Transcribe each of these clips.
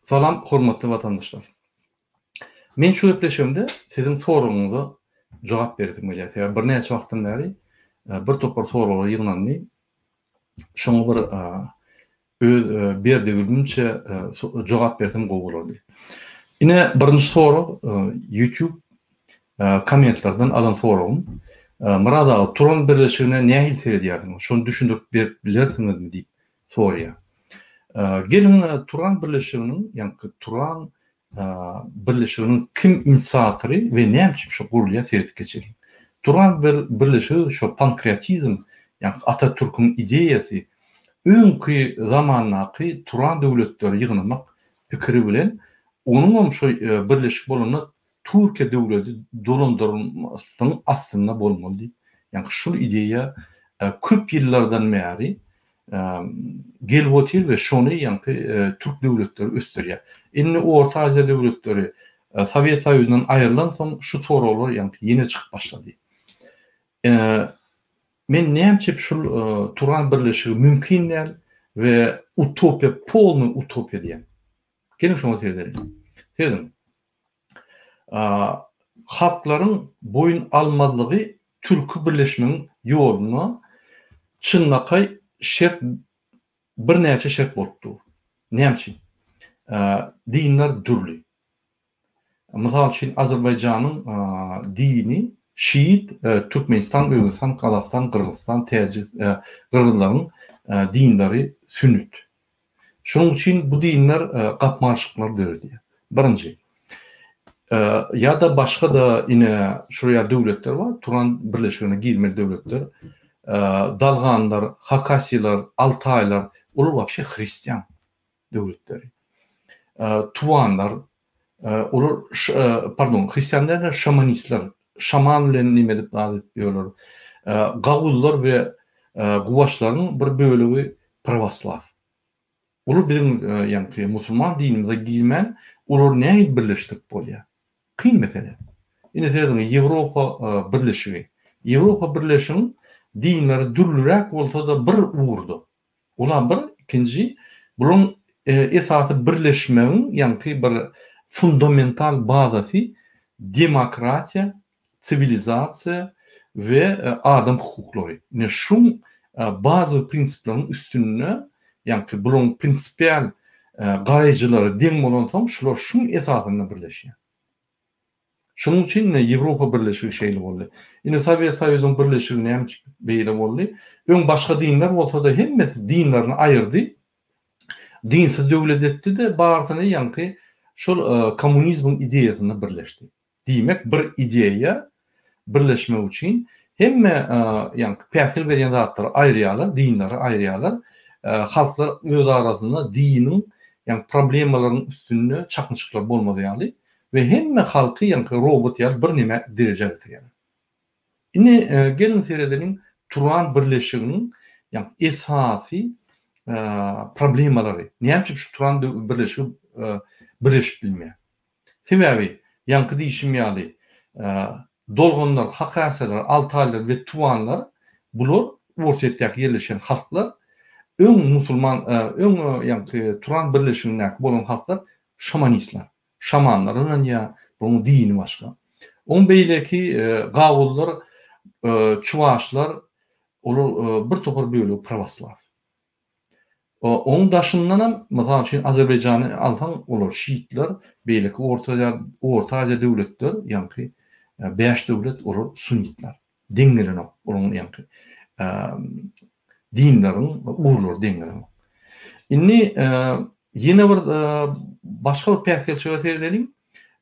Salam, hormatly vatandaşlar. Men şu gepleşimde sizin soruňuňyza jogap berdim gelýär. Bir näçe wagtdan bäri bir topar sorular ýygnandy. Şoňa bir öz berdigimçe jogap berdim gowy. Ine birinji soru YouTube kommentlerden alan sorum. Murada Turan birleşigine nähil seredýärdiň? Şonu düşündürip bilersiňizmi diýip sorýar. Gelin Turan birleşiginiň, ýani Turan birleşiginiň kim inisiatory we näme üçin şu gurulýa seredip geçirdi? Turan birleşigi şu pankreatizm, ýani Atatürk'ün ideýasy öňkü zamanaky Turan döwletleri ýygnamak pikiri bilen onuň şu birleşik bolany Türkiýe döwleti dolandyrylmasynyň aslynda bolmaly. Ýani şu ideýa köp ýyllardan bäri gelip otyr we şonu ýani Türk döwletleri ösdürýär. Indi Orta Aziýa döwletleri Sowet Soýuzynyň aýrylan soň şu soralar ýani ýene çykyp başlady. Men näme şu Turan birleşigi mümkin däl we utopiya, polny utopiya diýen. Gelin şoňa seredelim. Seredim. Halklaryň boyun almazlygy Türk birleşmeginiň ýoluny çynlakay şert bir näçe şert bolupdy. Näme üçin? Dinler dürli. Mysal üçin Azerbaýjanyň dini Şiit, Türkmenistan, Özbekistan, Kazakistan, Kırgızstan, Kırgızlaryň dinleri Sünnit. Şonuň üçin bu dinler gapmaşyklar dördi. Birinji. Ya da başga da ine şuraya döwletler var. Turan birleşigine girmeli döwletler. Dalganlar, Hakasiler, Altaylar, olar wapşe Hristiyan döwletleri. Tuvanlar, olar Hristiyanlar da şamanistler, şaman bilen nime dep adat diýerler. Gawullar we guwaçlaryň bir bölegi pravoslav. Olar bizim ýani musulman dinimize girmen, olar näme birleşdik bolýar? Kyn mesele. Ine seredin Ýewropa birleşigi. Ýewropa birleşiginiň dinleri dürlürek bolsa da bir uğurdu. Ola bir ikinci bunun esası birleşmenin ýani bir fundamental bazasy demokratiya, sivilizasiya we adam hukuklary. Ne şu bazı prinsiplaryň üstünne ýani bunun prinsipial gaýjylary deň bolansoň şular şuň esasyna birleşýär. Şonuň üçin Ýewropa birleşigi şeýle boldy. Ine Sowet Soýuzynyň birleşigi näme beýle boldy? Öň başga dinler bolsa da hemmesi dinlerini aýyrdy. Dinsiz döwlet etdi de bartyny ýani şol kommunizmiň ideýasyna birleşdi. Diýmek bir ideýa birleşmek üçin hemme ýani täsir berýän zatlar aýrýarlar, dinleri aýrýarlar. Halklar öz arasynda diniň ýani problemalaryň üstünde çakınçyklar bolmadyýaly. Ve hemme halky ýani robot ýaly bir nime derejede getirýär. Ine gelin seredelim Turan birleşiginiň ýani esasy problemalary. Näme üçin şu Turan birleşigi birleşip bilmeýär? Sebebi ýani diýişim ýaly dolganlar, Hakasiler, Altaylar we Tuvanlar bular Ortaýa ýerleşen halklar öň musulman öň ýani Turan birleşigine bolan halklar şamanistler. Şamanlaryň ýa bu dini başga. On beýleki gawullar, çuwaşlar olar bir topar bölegi pravoslav. Oň daşyndan mysal üçin Azerbaýjany alsaň olar şiitler, beýleki Orta Aziýa döwletler, ýani 5 döwlet olar sunnitler. Deňlerini olar ýani dinleriň urlar deňlerini. Indi ýene bir başga bir perspektiwa seredelim.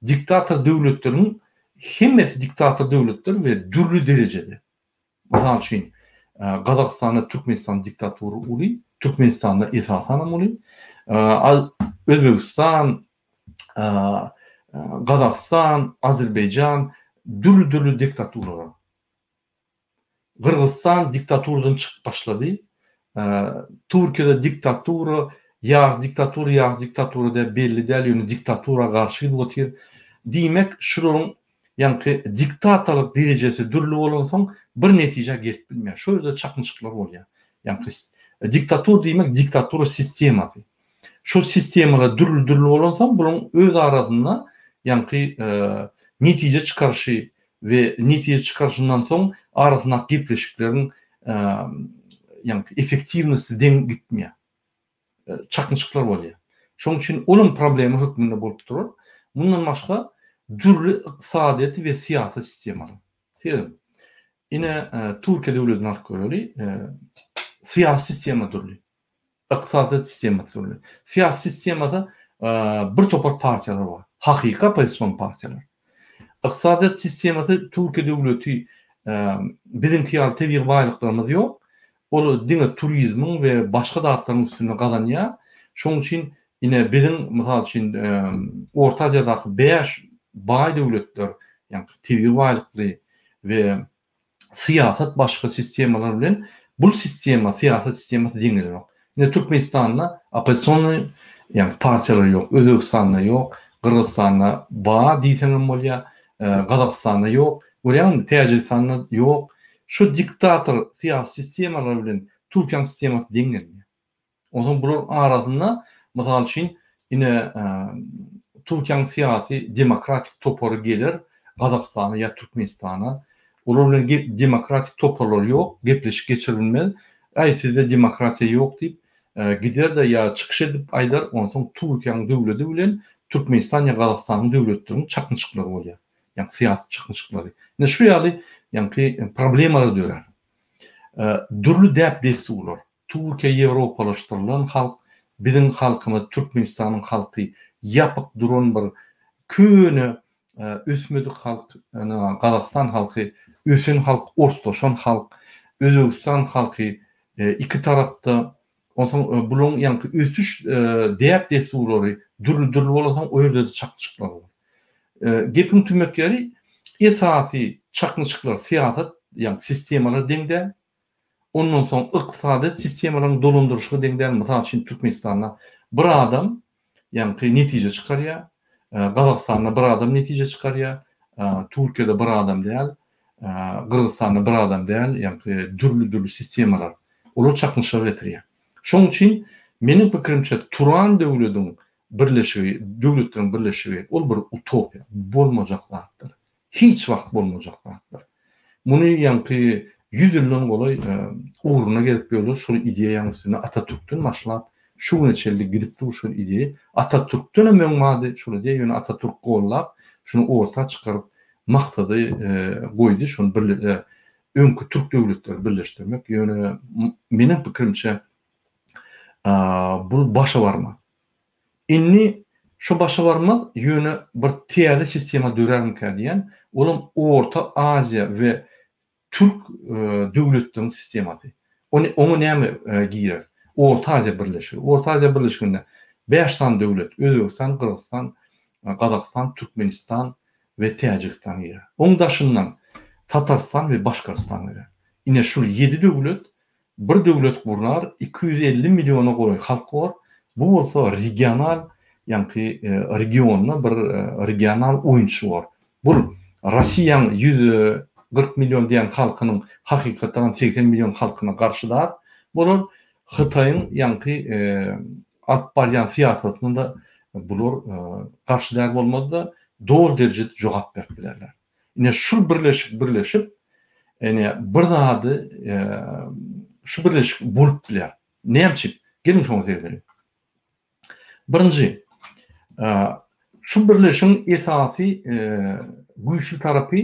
Diktator döwletleriň hemmesi diktator döwletler we dürli derejede. Mysal üçin Gazakstanda Türkmenistan diktatury uly, Türkmenistanda esasan uly. Özbekistan, Gazakstan, Azerbaýjan dürli diktaturalar. Kırgızstan diktaturadan çıkıp başlady. Türkiýede diktatura, ýaz diktatura da belli däl ýöne diktatura garşy botyr. Diýmek şuraryň ýani diktatorlyk derejesi dürli bolansoň bir netije gelip bilmeýär. Şo ýerde çakınçyklar bolýar. Ýani diktatur diýmek diktatura sistemasy. şu sistemalar dürlü olansa bunun öz arasında yani netice çıkarışı ve netice çıkarışından sonra arasında gepleşiklerin yani efektivnesi den gitmiyor. Çakınçıklar oluyor. Şunun için onun problemi hükmünde bulup durur. Bundan başka dürlü iqtisadiyeti ve siyasi sistemalar. Yine Türkiye devletinin arkaları siyasi sistema dürlü. İqtisadiyet sistemi dürlü. Siyasi sistemada bir topar partiyalar var. Hakika opozisyon partiyalar. İqtisadiyet sistemada Türkiye devleti bizimki ýaly tebiğ baylıklarımız yok. Olu dine turizmin ve başka dağıtların üstüne kazanıyor. Şunun için yine bizim misal için Orta Asya'daki 5 bay devletler yani tebiğ baylıklı ve siyaset başka sistemalar bilen bu sistema siyaset sisteması dengeli yok. Yine Türkmenistan'da opozisyon yani partiyalar yok. Özbekistan'da yok. Kırgızistan'da bağ diýsem bolýar. Kazakistan'da yok. Buraya Tacikistan'da yok. Şu diktatör siyasi sistemalar bilen Türkiýe sisteması dengeli. Onun bunun arasında misal için yine Türkiýe siyasi demokratik toporu gelir Kazakistan'a ya Türkmenistan'a. Olar bilen demokratik toporlar yok, gepleşik geçirilmez. Ay sizde demokrasiya yok deyip gider de ya çıkış edip aydar ondan sonra Türkiýe döwleti bilen Türkmenistan ya Kazakistan döwletlerinin çakınçyklary bolýar. Yani siyasi çakınçyklary. Ne şu ýaly yani problemler diyorlar. Dürlü däp destular. Türkiye Avropalaşdyrylan halk, bizim halkymyz Türkmenistan'ın halky yapık duran bir köne ösmedik halk, Kazakistan halky, ösen halk, ortaşan halk, Özbekistan halky iki tarapda bulun yani ösüş däp desturlary dürlü bolsa o ýerde de çakınçyklar bar. Gepin tümekleri esasy çakınçyklar siyaset yani sistemalar deňde. Ondan sonra iqtisadiyet sistemalarını dolandırışga deňden misal için Türkmenistan'da bir adam yani netice çıkarıyor. Kazakistan'da bir adam netice çıkarıyor. Türkiye'de bir adam değil. Kırgızistan'da bir adam değil. Yani dürlü sistemalar. Olar çakınçylar getiriyor. Şoň için menin pikirimçe Turan döwletiň birleşigi, döwletlerin birleşigi ol bir utopia. Bolmajak zatdyr. Hiç wagt bolmajak zatdyr. Muny yani 100 ýyldan golay uğruna gelip ýolda şu ideýaň üstüne Atatürk'ten başlap şu neçellik gidip dur şu ideýa Atatürk'ten öňmady şu diýe ýöne Atatürk gollap şunu orta çykaryp maksady goýdy şunu bir öňkü Türk döwletleri birleşdirmek ýöne menin pikirimçe bu başa barma. Inni şu başa barma ýöne bir täze sistema dörärmikä diýen olam Orta Azia ve Türk döwletlerinin sistemasy. Onu näme giýer? Orta Azia birleşigi. Orta Azia birleşiginde 5 tan döwlet, Özbekistan, Kırgızstan, Kazakistan, Türkmenistan we Tacikistan'a girer. Onun daşyndan Tatarstan we Başkırstan girer. Ine şu 7 döwlet, bir döwlet gurnar 250 milyona goýan halk bar. Bu bolsa regional, yani regionda bir regional oýunçy bar. Bu Russiýanyň 140 milyon diyen halkının hakikaten 80 milyon halkına karşılar. Bunun Hıtay'ın yani atbaryan siyasetinde de bulur karşılar olmadı da doğru derecede cevap verdilerler. Yine şu birleşip yani burada adı şu birleşik bulup biler. Ne yapacak? Gelin şunu söyleyelim. Birinci şu birleşin esası güçlü tarafı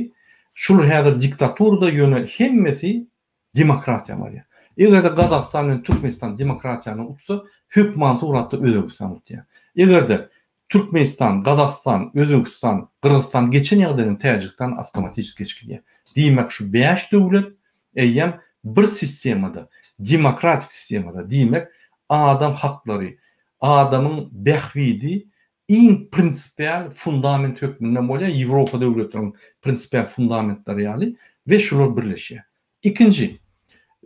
şul häzir diktaturda ýöne hemmesi demokratiýa bar. Egerde Kazakistan we Türkmenistan demokratiýany utsa, hökümet suratda Özbekistan utýar. Egerde Türkmenistan, Kazakistan, Özbekistan, Kırgızstan geçen ýagdaýda Taçikistan avtomatik geçkiýär. Diýmek şu 5 döwlet eýem bir sistemada, demokratik sistemada diýmek adam haklary, adamyň behwidi in prinsipial fundament hökmünden bolýar Ýewropa döwletleriniň prinsipial fundamentleri ýaly we şular birleşýär. İkinci,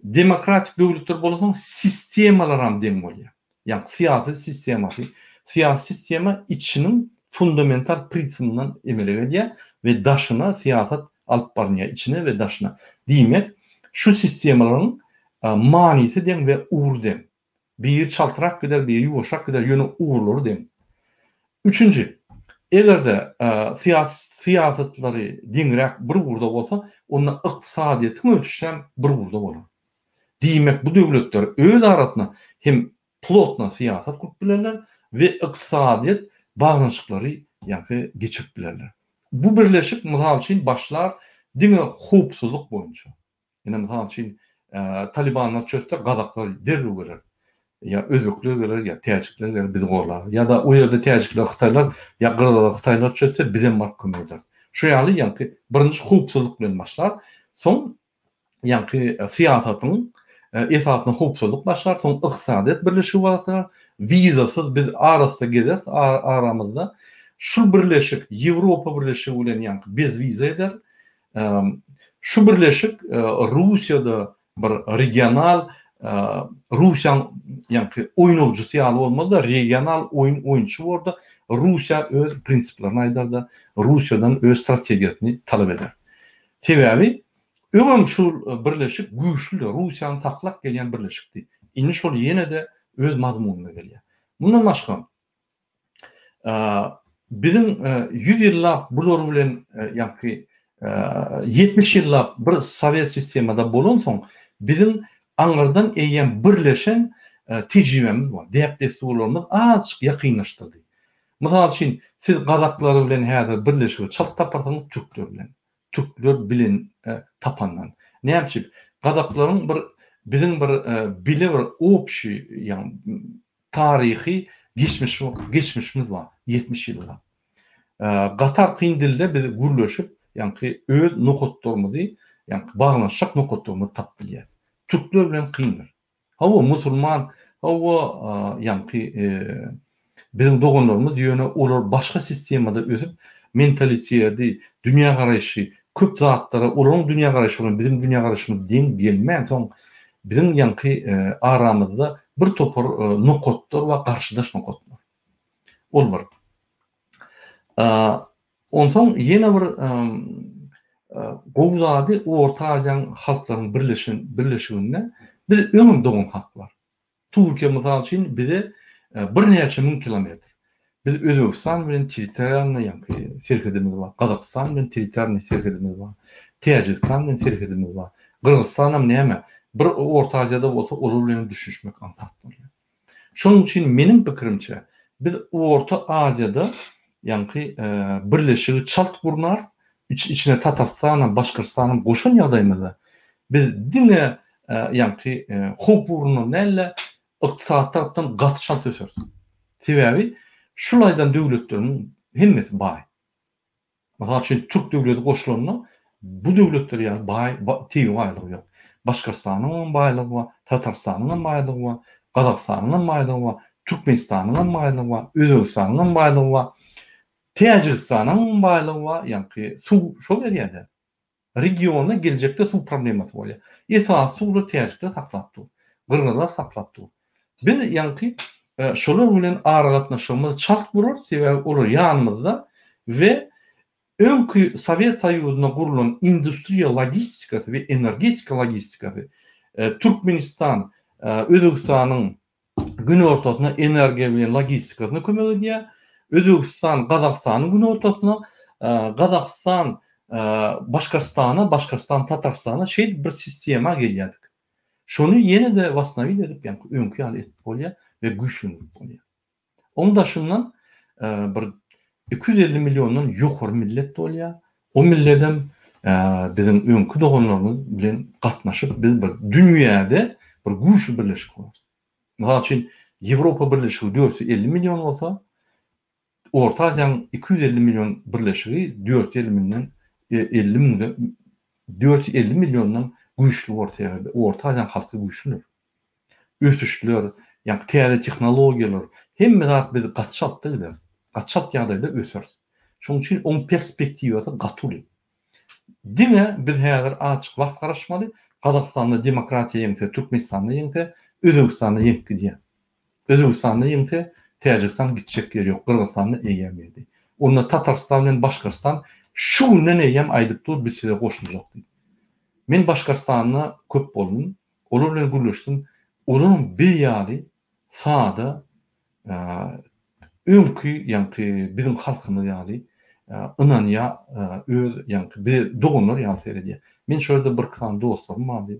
demokratik döwletler bolsa sistemalar hem deň bolýar. Yani siyasi sistema içinin fundamental prinsipinden emele berýär ve daşına siyaset alıp barýar içine ve daşına. Diýmek şu sistemaların manisi deň ve uğur deň. bir çaltırak gider, bir yumuşak gider, yönü uğurları dem. Üçüncü, eğer de siyasetleri dingrek bir burada olsa, onun iqtisadiyetin ötüşen bir burada olur. Diýmek bu döwletler öz arasyna hem plotna siýasat kurup bilerler we iqtisadiyet baglanşyklary ýa-ni geçip bilerler. Bu birleşik mysal üçin başlar diňe howpsuzlyk boýunça. Ýene mysal üçin Talibanlar çökse gazaklar derrüw gerer. Ya özbekler gerer, ya täjikler gerer, biz gorlar. Ya da o ýerde täjikler, Hytaýlar, ya Gırgızlar, Hytaýlar çökse bize mark kömürler. Şu ýaly ýa-ni birinji howpsuzlyk bilen başlar. Soň ýa-ni siýasatyň esasyny howpsuzlyk başlar, soň iqtisadiyet birleşigi başlar. Vizasyz biz arasda gezers, aramızda. Şu birleşik Ýewropa birleşigi bilen ýa-ni bez viza eder. Şu birleşik Russiýada bir regional Russiýa ýa-ni oýnawjysy ýaly bolmada regional oýunçy boldy. Russiýa öz prinsiplaryny aýdarda, Russiýadan öz strategiýasyny talap eder. Sebebi öňüm şu birleşik güýçlü Russiýany saklap gelýän birleşikdi. Indi şol ýene-de öz mazmunyna gelýär. Bundan başga bizim 100 ýyllap bular bilen ýa-ni 70 ýyllap bir Sowet sistemada bolan soň bizim aňyrdan eýen birleşen tejribemiz bar. Dep desturlarymyz açyk ýakynlaşdyrdy. Mysal üçin siz gazaklar bilen häzir birleşigi çalp taparsaňyz türkler bilen. Türkler bilen tapandan. Näçip gazaklaryň bir bizim bir bile bir opşy ýa-ni tarihi geçmişimiz var 70 ýylda. Gatar kyn dilde biz gürleşip ýa-ni öz nokotlarymyzy ýa-ni baglanşak nokotlarymyzy tap bilýär. Türkler bilen kyndyr. Hawa musulman, hawa ýa-ni bizim doganlarymyz ýöne olar başga sistemada özüp mentaliteti, dünýä garaşy, köp zatlara olaryň dünýä garaşy bilen bizim dünýä garaşymyz deň gelmän soň bizim ýa-ni aramyzda bir topar nokotlar we garşydaş nokotlar. Ol bar. Ondan ýene bir gowzady Orta Aziýa halklaryň birleşiginde biz öňüm dogan halklar. Türkiýe mysal üçin bize bir näçe min kilometr. Biz Özbekistan bilen territorialny ýa-ni serhedimiz bar. Gazakystan bilen territorialny serhedimiz bar. Täjikistan bilen serhedimiz bar. Gırgızstan hem näme? Bir Orta Aziýada bolsa olar bilen düşünmek ansat bolýar. Şonuň üçin menim pikirimçe biz Orta Aziýada ýa-ni birleşigi çalt gurnar, içine Tatarstan, Başkyrstanyň goşun ýagdaýymyzda biz diňe ýa-ni howpurny näle iqtisad tarapdan gatşan tösers. Sebebi şulaydan döwletleriň hemmesi baý. Mysal üçin Türk döwleti goşulanyna bu döwletler ýa baý, teýin baýlygy ýok. Başkyrstanyň baýlygy bar, Tatarstanyň baýlygy bar, Gazakstanyň baýlygy bar, Türkmenistanyň baýlygy bar, Özbekistanyň baýlygy bar, Täjikistanyň baýlygy bar, ýa-ni şo berýärde. Regionda gelecekde su problemasy bolýar. Esas suwly Täjikde saklap dur. Gırgızlar saklap dur. Biz ýa-ni şolar bilen aragatnaşymyz çalt burar, sebebi olar ýanymyzda we öňkü Sowet Soýuzyna gurulan industriýa logistikasy we energetika logistikasy Türkmenistan, Özbekistanyň gün ortasyna energiýa bilen logistikasyna kömek edýär. Özbekistan, Gazakstanyň gün ortasyna Gazakistan, Başkyrstana, Tatarstana bir sistema gelýärdik. Şonu ýene-de wasnawy edip ýa-ni öňkü ýaly etip bolýar we güýçlenip bolýar. Onda şundan bir 250 milyondan ýokary millet bolýar. O milletden bizim öňkü doganlarymyz bilen gatnaşyp biz bir dünýäde bir güýçlü birleşik bolýar. Mysal üçin Ýewropa birleşigi 450 milyon bolsa, Orta Aziýanyň 250 milyon birleşigi 450 milyondan güýçlü ortaya. Orta Aziýa halky güýçlüdür. Ösüşler, ýa-ni täze tehnologiýalar hemme zat biz gatşatda gider. Gatşat ýagdaýda ösür. Şonuň üçin on perspektiwasy gatyly. Diňe biz häzir açyk wagt garaşmaly. Gazakstanda demokratiýa ýeňse, Türkmenistanda ýeňse, Özbekistanda ýeňse. Özbekistanda ýeňse Täjikistan gitjek ýeri ýok, Gırgızstanda eýemedi. Onda Tatarstan bilen Başkyrstan şu günden eýem aýdyp dur, biz size goşuljak diýdi. Men Başkyrstanyna köp boldum. Olar bilen gürleşdim. Olaryň bir ýaly sağda öňkü ýa-ni bizim halkyny ýaly ynanya öz ýa-ni bir dogunlar ýa-ni seredýär. Men şurada bir kan dostlarym bardy.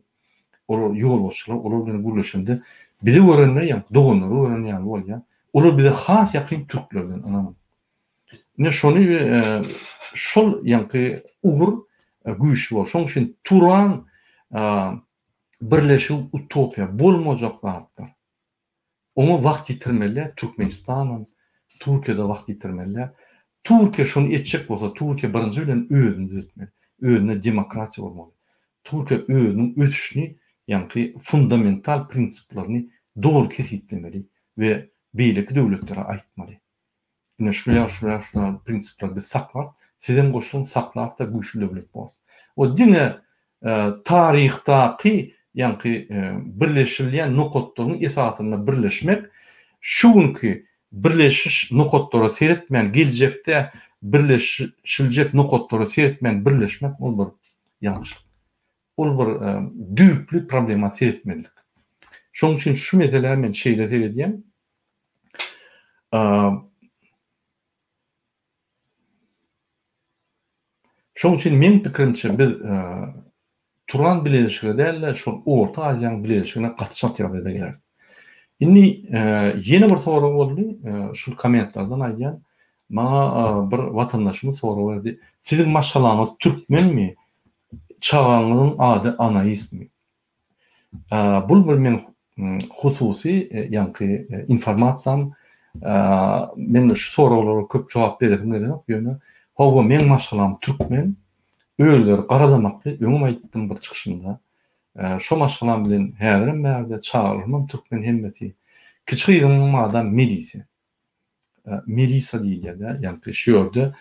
Olar ýolbaşçylar, olar bilen gürleşende bizi görenler ýa-ni dogunlary görenýär bolýar. Olar bize has ýakyn türklerden anam. Ne şonu şol ýa-ni ugur güýçli bol. Şoň üçin turan birleşik utopia bolmajak zatlar. Onu wagt ýitirmeli, Türkmenistan'ın, Türkiye'de wagt ýitirmeli. Türkiye şunu etjek bolsa, Türkiye birinji bilen özüni düzeltmeli. Özüne demokratiya bolmaly. Türkiye özüniň ötüşini, ýa-ni fundamental prinsiplaryny dogry kesitlemeli we beýleki döwletlere aýtmaly. Ine şular prinsipler biz saklar, sizem goşulan saklar da güýçli döwlet bolsun. O dine tarihdaky ýa-ni birleşilýän nokotlaryň esasyna birleşmek, şuňky birleşiş nokotlara seretmän geljekde birleşiljek nokotlara seretmän birleşmek ol bir ýalňyşlyk. Ol bir düýpli problema seretmelik. Şoň üçin şu meseleler men şeýle seredýän. Şoň üçin men pikirimçe biz Turan bileşigi däl, şol Orta Aziýanyň bileşigine gatnaşan ýerde gerek. Indi ýene bir soraw boldy, şol kommentlerden aýdýan, maňa bir watandaşymyz soraw berdi. Siziň maşgalaňyz türkmenmi? Çağanyň ady anaýsmy? Bul bir men hususy ýa-ni informasiýam, men şu sorawlara köp jogap beresim gelýär. Ýöne, hawa men maşgalam türkmen, öýler garadamakly, öňüm aýtdym bir çykyşymda. Şo maşgalam bilen häzirim bärde çağırmam türkmen hemmeti. Kiçik ýygynyň adam Melisa. Melisa diýilýär, ýa-ni şu ýerde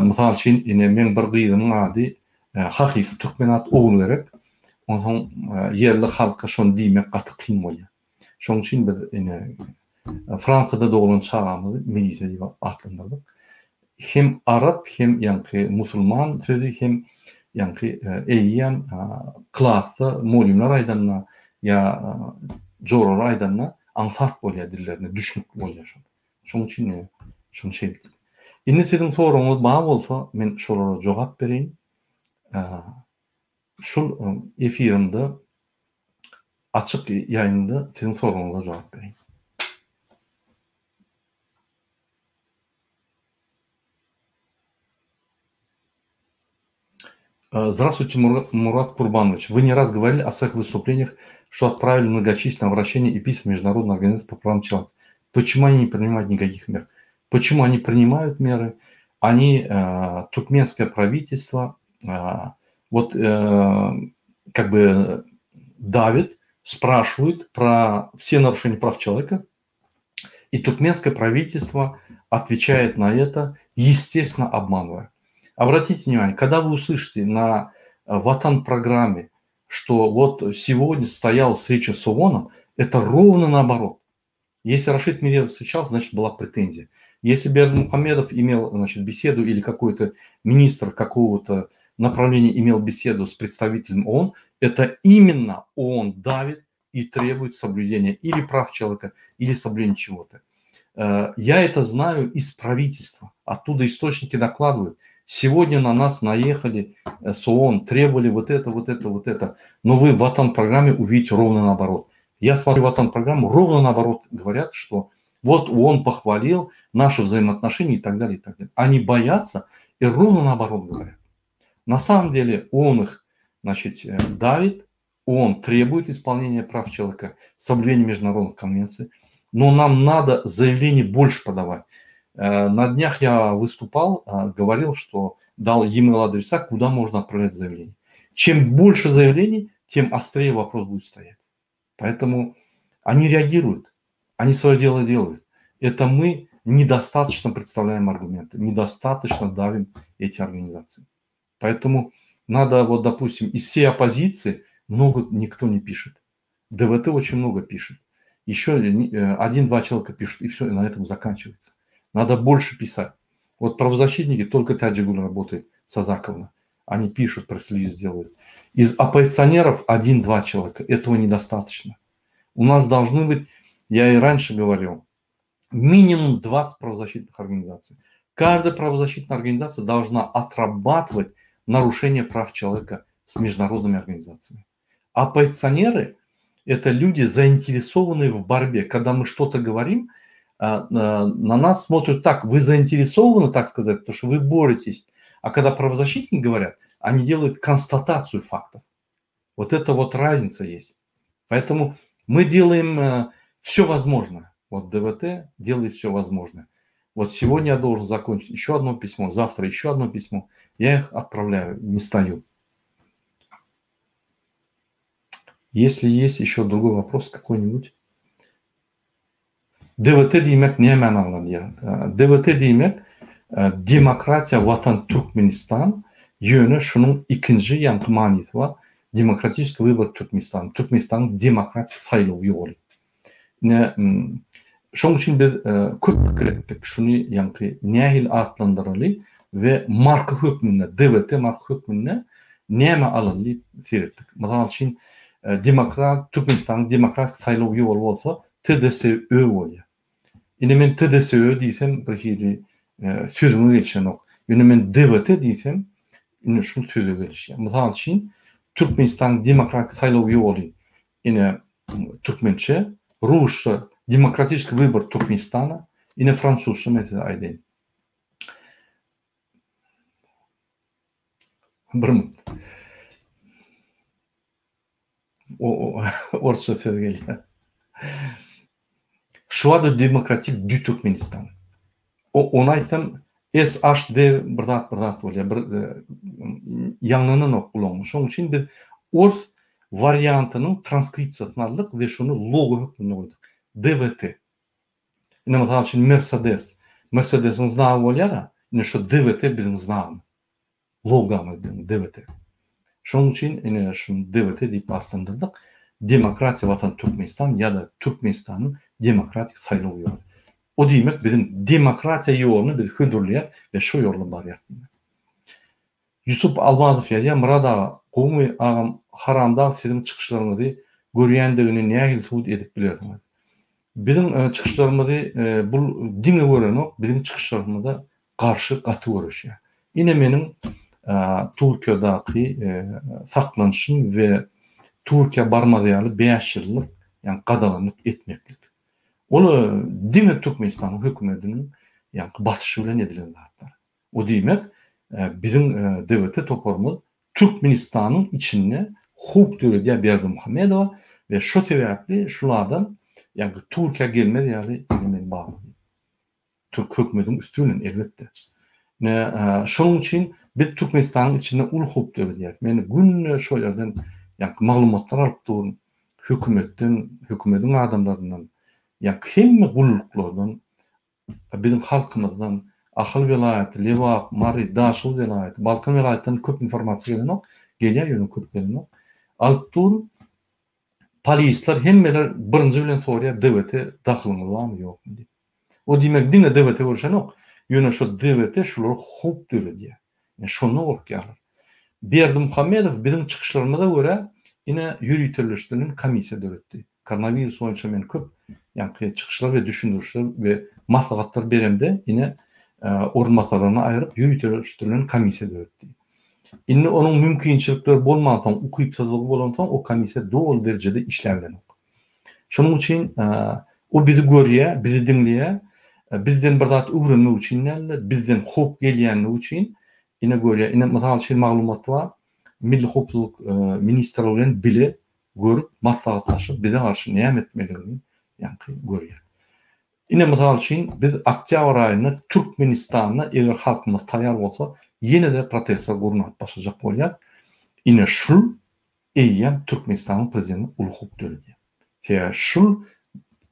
mysal üçin ine men bir gyzynyň ady hakyky türkmen at oğul gerek. Ondan yerli halka şonu diýmek gaty kyn bolýar. Şoň üçin biz ine Fransada doglan çağamyzy Melisa diýip atlandyrdyk. Hem Arap hem ýa-ni musulman sözü hem ýa-ni eýýän klasy molimler aýdanna ýa jorary aýdanna ansat bolýar dillerine, düşnük bolýar şol. Şoň üçin şonu şey. Indi siziň soraňyz bar bolsa men şolara jogap bereýin. Şol efirimde açık ýayynda siziň soraňyza jogap bereýin. Здравствуйте, Мурат Курбанович. Вы не раз говорили о своих выступлениях, что отправили многочисленные обращения и письма Международной организации по правам человека. Почему они не принимают никаких мер? Почему они принимают меры? Они, туркменское правительство, как бы давит, спрашивают про все нарушения прав человека, и туркменское правительство отвечает на это, естественно, обманывая. Обратите внимание, когда вы услышите на Ватан-программе, что вот сегодня состоялась встреча с ООНом, это ровно наоборот. Если Рашид Мирзиёев встречался, значит, была претензия. Если Бердымухамедов имел, значит, беседу или какой-то министр какого-то направления имел беседу с представителем ООН, это именно ООН давит и требует соблюдения или прав человека, или соблюдения чего-то. Я это знаю из правительства. Оттуда источники докладывают. Сегодня на нас наехали с ООН, требовали вот это. Но вы в Ватан-программе увидите ровно наоборот. Я смотрю Ватан-программу, ровно наоборот говорят, что вот ООН похвалил наши взаимоотношения и так далее, и так далее. Они боятся и ровно наоборот говорят. На самом деле ООН их, значит, давит, ООН требует исполнения прав человека, соблюдения международных конвенций, но нам надо заявлений больше подавать. На днях я выступал, говорил, что дал e-mail адреса, куда можно отправлять заявление. Чем больше заявлений, тем острее вопрос будет стоять. Поэтому они реагируют, они свое дело делают. Это мы недостаточно представляем аргументы, недостаточно давим эти организации. Поэтому надо, вот, допустим, из всей оппозиции много никто не пишет. ДВТ очень много пишет. Еще 1-2 человека пишут, и все, и на этом заканчивается. Надо больше писать. Вот правозащитники, только Таджигуль работает, Сазаковна. Они пишут, пресс-релиз делают. Из оппозиционеров 1-2 человека. Этого недостаточно. У нас должны быть я и раньше говорил, минимум 20 правозащитных организаций. Каждая правозащитная организация должна отрабатывать нарушение прав человека с международными организациями. Оппозиционеры – это люди, заинтересованные в борьбе. Когда мы что-то говорим, на нас смотрят так: вы заинтересованы, так сказать, потому что вы боретесь. А когда правозащитники говорят, они делают констатацию фактов. Вот это вот разница есть. Поэтому мы делаем все возможное. Вот ДВТ делает все возможное. Вот сегодня я должен закончить еще одно письмо, завтра еще одно письмо. Я их отправляю, не стою. Если есть еще другой вопрос какой-нибудь. ДВТ demek ne manalı ya? ДВТ demek Demokratiya Vatan Türkmenistan yönü şunun ikinci yankı manisi var. Demokratik vыбор Türkmenistan. Türkmenistan'ın demokratik sayılığı yolu. Ne şunun için biz köp pikir ettik. Şunu yankı nehil adlandırılı ve marka hükmünde, DVT marka hükmünde neme alınlı seyrettik. Mesela için Türkmenistan'ın demokratik sayılığı yolu olsa TDSÖ oluyor. Yine ben TDSÖ diysem bir şeydi sözümü gelişen o. Yine ben DVT diysem yine şunu sözü gelişen. Mesela için Türkmenistan demokratik sayılığı yolu yine Türkmençe, Rusça demokratik выбор Türkmenistan'a, yine Fransızca mesela aynı. Bir minut. Orça söz geliyor. Choix de démocratique du Turkmenistan. Onu aytsam SHD birdat oluyor. Bir yanlının okulunmuş. Onun için biz Ors variantının transkripsiyasını aldık ve şunu logo hükmünde koyduk. DVT. Yine mesela için Mercedes. Mercedes'in znağı oluyor ya. Yine şu DVT bizim znağımız. Logamız bizim DVT. Şunun için yine şunu DVT deyip adlandırdık. Demokratiya Vatan Türkmenistan ya da Türkmenistan'ın demokratik sayılığı yolu. O demek bizim demokratiya yolunu biz hüdürlüyor ve şu yolunu var aslında. Yusuf Almazov ya Murada Qo'mi ağam haramda sizin çıkışlarınızı görýändigini nähil suud edip bilerdim. Bizim çıkışlarımızı bu dine göre bizim çıkışlarımıza karşı katı görüşüyor. Yine benim Türkiye'deki saklanışım ve Türkiye barmadayalı 5 yıllık yani qadalanıp etmeklik. Onu dine Türkmenistan'ın hükümetinin yani batışı bilen edilen zatlar. O demek bizim devlete toparımız Türkmenistan'ın içinde hukuk devleti Berdimuhamedova ve şu sebeple şulardan yani Türkiye gelmedi yani benim bağlı. Türk hükümetinin üstünün elbette. Şunun için biz Türkmenistan'ın içinde ul hukuk devleti. Yani gün şöylerden yani malumatlar alıp durun hükümetin adamlarından yani hem kulluklardan bizim halkımızdan Ahıl velayeti, Levak, Mari, Daşıl velayeti, Balkan velayetinden köp informasiya gelen o. Geliyor yönü köp gelen o. Alıp durun polisler hemmeler birinci bilen soruya DVT daxılınız var mı yok mu diye. O demek dine DVT görüşen o. Yönü şu DVT şuları hukuk diyor diye. Yani şunu okuyorlar. Berdimuhamedov bizim çıkışlarımıza göre yine yürütülüşlerinin komisya devleti. Koronavirüs boyunca ben köp yani çıkışlar ve düşündürüşler ve maslahatlar beremde yine ormanlarına ayırıp yürütülüşlerinin komisya devleti. Yine onun mümkünçilikleri bolmadan, okuyup sazılığı bolmadan o komisya doğal derecede işlevlen. Şunun için o bizi görüyor, bizi dinliyor, bizden bir zat öğrenme için, bizden hop gelýänligi için yine görüyor. Yine mesela şey maglumat var. Milli Hukuk Ministeri bilen bile görüp maslahatlaşıp bize karşı näme etmeliligini yani görüyor. Yine mesela için biz oktyabr ayında Türkmenistan'da eğer halkımız tayar olsa yine de protestler kurulmak başlayacak bolýar. Yine şu eýen Türkmenistan'ın prezidenti ul hukuk devleti. Yani şu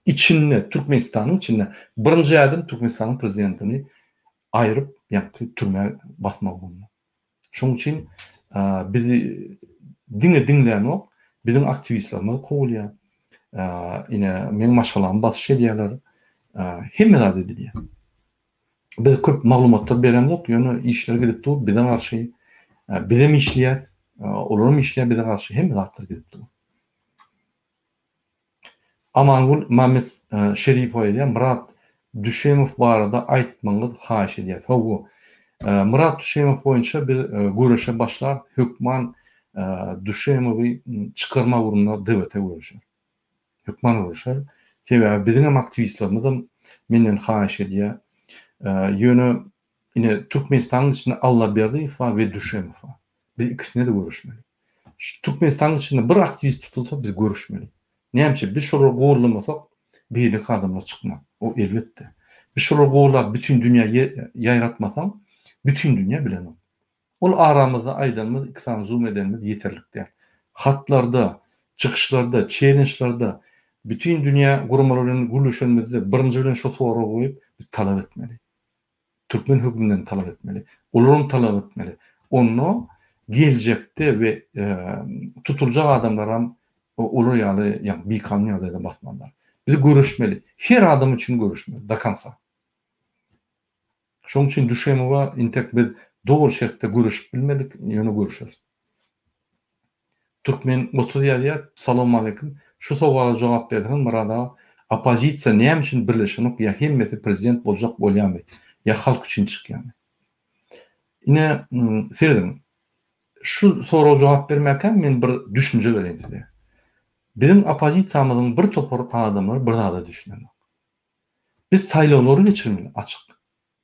içinde Türkmenistan'ın içinde birinci adım Türkmenistan'ın prezidentini ayırıp yani türmeye basmak olmalı. Şunun için bizi dinleyen o bizim aktivistlerimiz kovuluyor. Yine benim maşalarım batış ediyorlar. Hemmeler ediliyor. Biz köp maglumatlar beren yok. Yani işler gidip dur. Bize karşı bize mi işleyez? Olur mu işleyen bize karşı hemmeler gidip dur. Amangul Mehmet Şeripow diýen Murat Düşemow barada aýtmaňyz haýyş edýär. Bu Murat Düşemow boýunça bir görüşe başlar. Hökman Düşemowy çykarma urununa dewlete görüşür. Hökman görüşür. Sebäbi bizim aktivistlerimiz menden haýyş edýär. Ýöne ine Türkmenistanyň içinde Allaberdiýew we Düşemow. Biz ikisine de görüşmeli. Türkmenistanyň içinde bir aktivist tutulsa biz görüşmeli. Näme biz şolar gowrulmasak beýlik adamlar çykmaz. O elbetde. Biz şolar gowrulap bütün dünýä ýaýratmasak bütün dünýä bilen o. Ol aramızda aýdanmyz, ikisany zoom edenimiz ýeterlikdir. Hatlarda, çykyşlarda, challenge'larda bütün dünýä gurumalaryny gülüşenmizde birinji bilen şo soragy goýup biz talap etmeli. Türkmen hökümden talap etmeli. Olaryň talap etmeli. Onu geljekde we tutulacak adamlara olur ýaly, ýa bikan ýazyda basmanlar. Biz görüşmeli. Her adam üçin görüşmeli. Dakansa. Şoň üçin Düşemowa intek biz dogry şertde görüşüp bilmedik, ýöne görüşeriz. Türkmen 30 ýaly, salam aleykum. Şu sowala jogap berdiň Murada, opozisiýa näme üçin birleşenok ýa hemmeti prezident boljak bolýarmy? Ýa halk üçin çykýarmy? Ine serdim. Şu soraga jogap bermäken men bir düşünje berýän size. Bizim opozisiýamyzyň bir topar adamlar bir zada düşünýär. Biz saýlawlary geçirmeli açyk.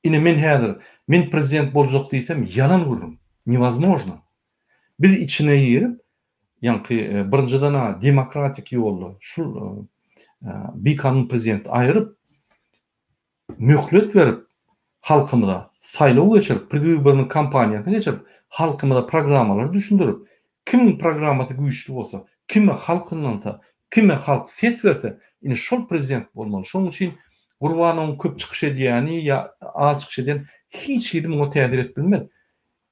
Ine men häzir men prezident boljak diýsem ýalan gururum. Невозможно. Biz içine girip ýa-ni birinciden demokratik ýolda şu bir kanun prezident aýryp möhlet berip halkymyza saýlaw geçirip predwibörni kampaniýasy geçirip halkymyza programmalar düşündirip kim programmasy güýçli bolsa, kime halkyndansa, kime halk ses berse, ine şol prezident bolmaly. Şoň üçin Gurbanoň köp çykyş edýäni ýa az çykyş edýän hiç kim onu täzir etbilmez.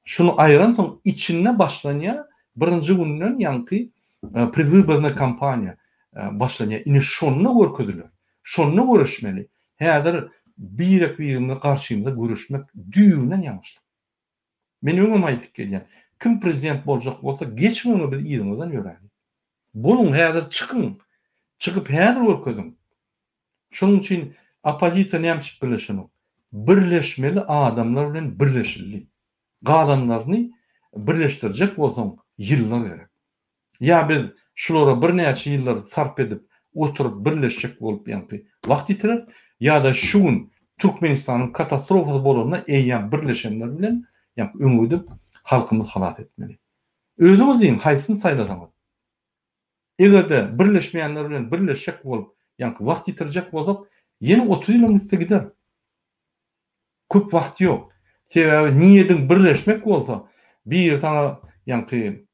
Şunu aýran soň içine başlanýa birinji günden ýa-ni predwibörni kampaniýa başlanýa. Ine şonu görkezdiler. Şonu görüşmeli. Häzir birine karşymda görüşmek düýünden ýalňyşlyk. Men öňe aýtyp gelýän. Kim prezident boljak bolsa, geçmeli biz ýerden ýöräli. Boluň häzir çykyň. Çykyp häzir görkezdiň. Şoň üçin opozisiýa näme üçin birleşenok? Birleşmeli adamlar bilen birleşildi. Galanlaryny birleşdirjek bolsaň ýyllar gerek. Ya biz şulara bir näçe ýyllar sarp edip oturup birleşjek bolup ýa-ni wagt ýitirer, ya da şu gün Türkmenistanyň katastrofasy bolanyna eýýän birleşenler bilen ýa öňe gidip halkymyzy halat etmeli. Özüňiz diýin, haýsyny saýlasaňyz. Egerde birleşmeýänler bilen birleşjek bolup, ýa-ni wagt ýitirjek bolsak, ýene 30 ýyl öňe gider. Köp wagt ýok. Sebäbi niýetiň birleşmek bolsa, bir sana ýa-ni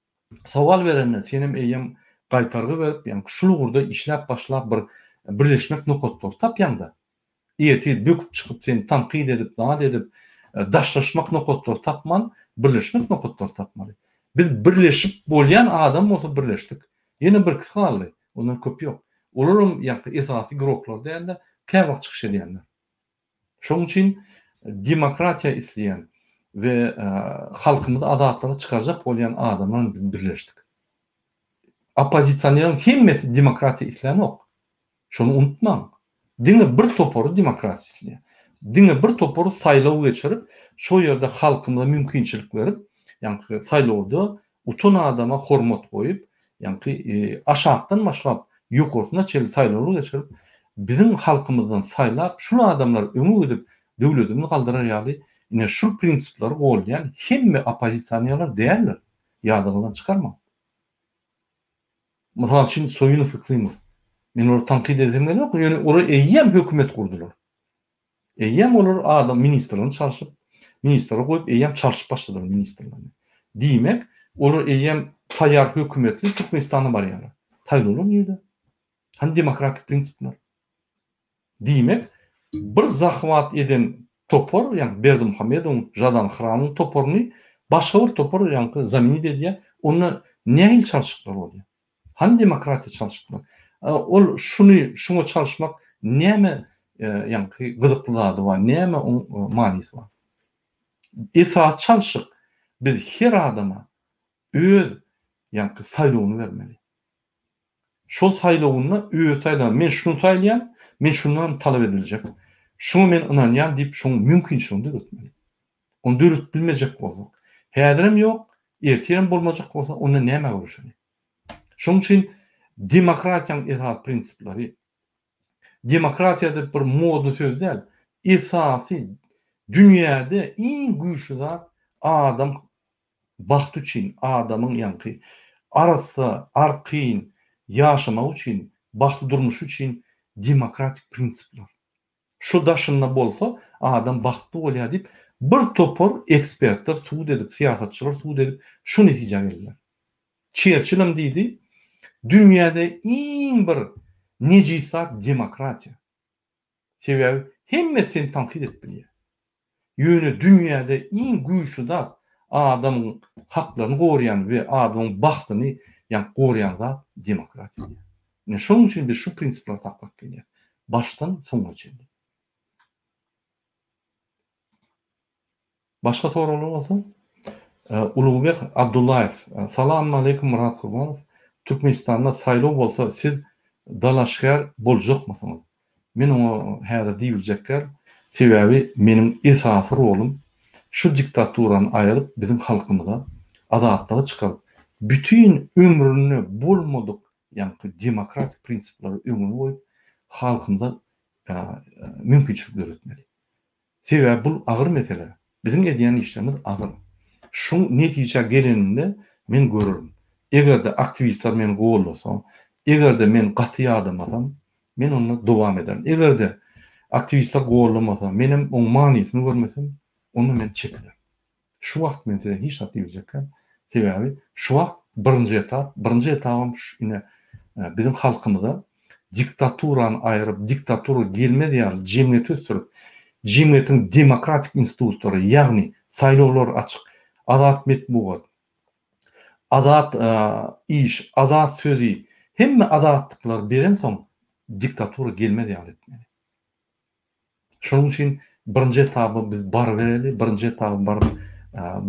sowal berende senem eýem gaýtargy berip, ýa-ni şul gurda işläp başlap bir birleşmek nokotlar tapýanda. Ýeti böküp çykyp seni tanqid edip, zat edip, daşlaşmak nokotlar tapman, birleşmek nokotlar tapmaly. Biz birleşip bolýan adam bolsa birleşdik. Ýene bir kysy galdy. Onlar köp ýok. Olaryň ýa-ni esasy groklar diýende käwagt çykyş edýänler. Şoň üçin demokratiýa isleýän we halkymyzy adatlyga çykarjak bolýan adamlar birleşdik. Opozisiýanyň hemmesi demokratiýa isleýänok. Şonu unutmaň. Diňe bir toporu demokratiýa isleýär. Diňe bir toporu saýlaw geçirip, şo ýerde halkymyza mümkinçilik berip, ýa-ni saýlawda utun adama hormat goýup, ýa-ni aşagdan başlap ýokursyna çel saýlaw geçirip, bizim halkymyzdan saýlap, şu adamlar öňe gidip döwletimizi galdyrar ýaly, ine şu prinsipleri golýan hemme opozisiýanylar diýerler. Ýadyňyzdan çykarma. Mesela şimdi Soyunov Iklimow. Men onu tanqid edemler yok. Yani onu eyyem hökümet kurdular. Eyyem olur adam ministerlerini çalışıp, ministerleri koyup eyyem çalışıp başladılar ministerlerini. Demek olur eyyem tayyar hökümetli Türkmenistan'ı var yani. Sayılı olur muydu? Hani demokratik prinsipler. Demek bir zahvat eden topor, yani Berdimuhamedov'un, Jadan Hran'ın toporunu başka bir topor, yani zamini dediği, onunla ne il çalışıklar oluyor? Hani demokratik çalışıklar? Ol şunu çalışmak näme yani gyzyklygy var, näme manysy var. Esas çalışyk biz her adama öz yani saýlawyny bermeli. şol saýlawyna öýe saýlan, men şunu saýlaýan, men şundan talap ediljek. Şunu men inanýan diýip şoň mümkinçiligini öýretmeli. Onu dürüst bilmejek bolsak, häzirem ýok, ertirem bolmajak bolsa, onda näme bolşany? Şoň üçin demokratiýanyň esas prinsiplary, demokratiýa bir modny söz däl, esasy dünýäde iň güýçli zat adam baht üçin, adamyň ýanky arasy, arqyn ýaşamak üçin, baxtly durmuş üçin demokratik prinsipler. Şu daşynda bolsa adam baxtly bolýar diýip bir topar ekspertler suwd edip, siýasatçylar suwd edip şu netije geldiler. Churchill'im diýdi, dünýäde iň bir nejisat demokratiýa. Sebäbi hemmesini tanqid edip bilýär. Ýöne dünýäde iň güýçli zat adamyň haklaryny gorayan we adamyň baxtyny ýa gorayan zat demokratiýa. Şoň üçin biz şu prinsipleri saklap gelýär. Baştan soňa çendik. Başka sorular bolsa? Ulugybek Abdullayev. Salamu aleykum Murat Gurbanow. Türkmenistanda saýlaw bolsa siz dalaşgar boljakmasyňyz? Men onu häzir diýiljekler. Sebäbi menim esasy rolum şu diktaturany aýryp bizim halkymyza adatlygy çykaryp bütün ömrüni bolmadyk ýa-ni demokratik prinsipleri öňüne goýup halkymyza mümkinçilik öýretmeli. Sebäbi bu agyr mesele. Bizim edýän işlerimiz agyr. Şu netije geleninde men görürüm. Egerde aktivistler meni gollasa, egerde men gaty adamasam, men onu dowam ederim. Egerde aktivistler gollamasa, menim o maniýetini görmesem, onu men çekilir. Şu wagt men size hiç atýyjekler. Sebäbi şu wagt birinji etapym şuna bizim halkymyza diktaturany aýryp, diktatura gelmedi ýaly jemgyýet ösürip, jemgyýetiň demokratik institutlary, ýagny saýlawlar açyk, adat metbugat, adat iş, adat sözi, hemme adatlyklar beren soň diktatura gelmedi ýaly etmeli. Şoň üçin birinji etapy biz bar bereli, birinji etapy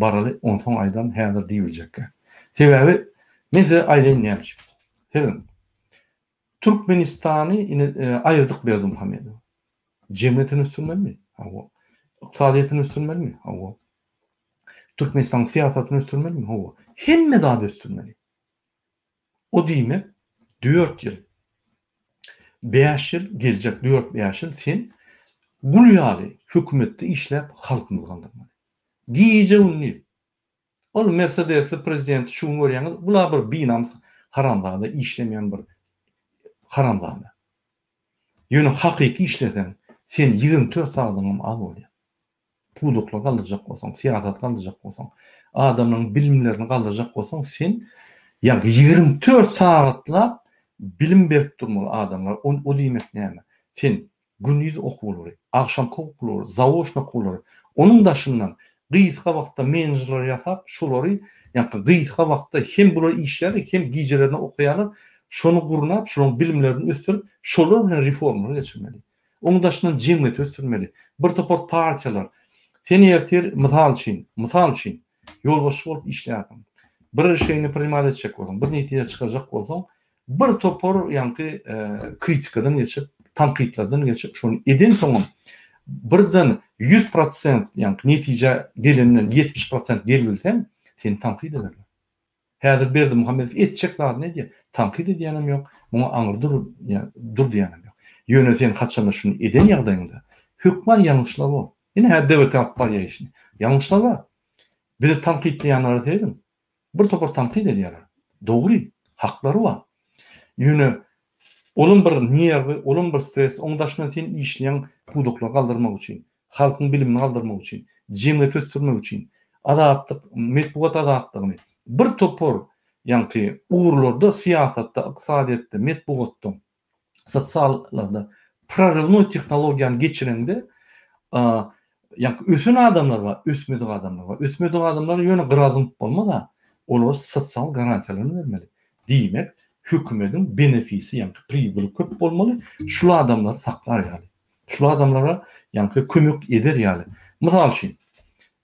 baraly, on soň aýdan häzir diýiljekler. Sebäbi men size aýdaýyn näme? Herin Türkmenistany aýyrdyk berdi Muhammedow. Jemgyýetini ösürmelimi? Hawa. Iqtisadiýetini ösürmelimi? Hawa. Türkmenistan siýasatyny ösürmelimi? Hawa. Hemme zat ösürmeli. O diýmek 4 ýyl, 5 ýyl geljek, 4-5 ýyl sen bu ýaly hökümetde işläp halkyny gandyrmaly. Giýje unny. Ol Mercedesli prezident şu görýäňiz, bular bir binam haramdagda işlemeýän bir haramdagda. Ýöne hakyky işlesen, sen 24 sagtyňam az bolýar. Pudukla galdyrjak bolsaň, siýasat galdyrjak bolsaň, adamyň bilimlerini galdyrjak bolsaň, sen ýa 24 sagatla bilim berip durmaly adamlar. O diýmek näme? Sen gündüz okuwlary, akşamky okuwlary, zawoçna okuwlary, onun daşyndan gysga wagtda menejerler ýasap, şolary ýa-ni gysga wagtda hem bular işleri, hem giýjelerini okuýarlar, şonu gurnap, şonuň bilimlerini ösdürip, şolar bilen reformalar geçirmeli. Onun daşyndan jemgyýet ösdürmeli. Bir topar partiýalar. Sen ýertir mysal üçin ýolbaşçy bolup işläýärsiň. Bir şeýni primat etjek bolsaň, bir netije çykajak bolsaň, bir topar ýa-ni kritikadan geçip, tanqidlerden geçip, şonu eden soňam birden 100% ýa-ni netije gelenden 70% gelbilsen, seni tanqid ederler. Häzir berdi Muhammedow etjek zat näde? Tanqid edýänem ýok, muňa aňyrdyr, dur diýänem ýok. Ýöne sen haçanda şunu eden ýagdaýynda hökman ýalňyşlar bar. Ine her dewlet ýapaýar işini. Ýalňyşlar bar. Bir tanqidleýänler diýelim. Bir topar tanqid edýärler. Dogry, haklary bar. Ýöne olum bir niýagy, olum bir stres, oňdaşyndan sen işleýän puduklar galdyrmak üçin, halkyň bilimini galdyrmak üçin, jemgyýet ösdürmek üçin, adatlyk, metbugat adatlygyny bir topar ýa-ni uğurlarda, siýasatda, iqtisadiýetde, metbugatda, sosiallarda prorivnoy tehnologiýany geçirende ýa-ni ösün adamlar bar, ösmedik adamlar bar. Ösmedik adamlar ýöne gyrazym bolmada, olar sosial garantiýalaryny bermeli. Diýmek, hökümetiň benefisi ýa-ni pribili köp bolmaly. Şu adamlar saklar ýaly. Şu adamlara ýa-ni kömek eder ýaly. Mysal üçin,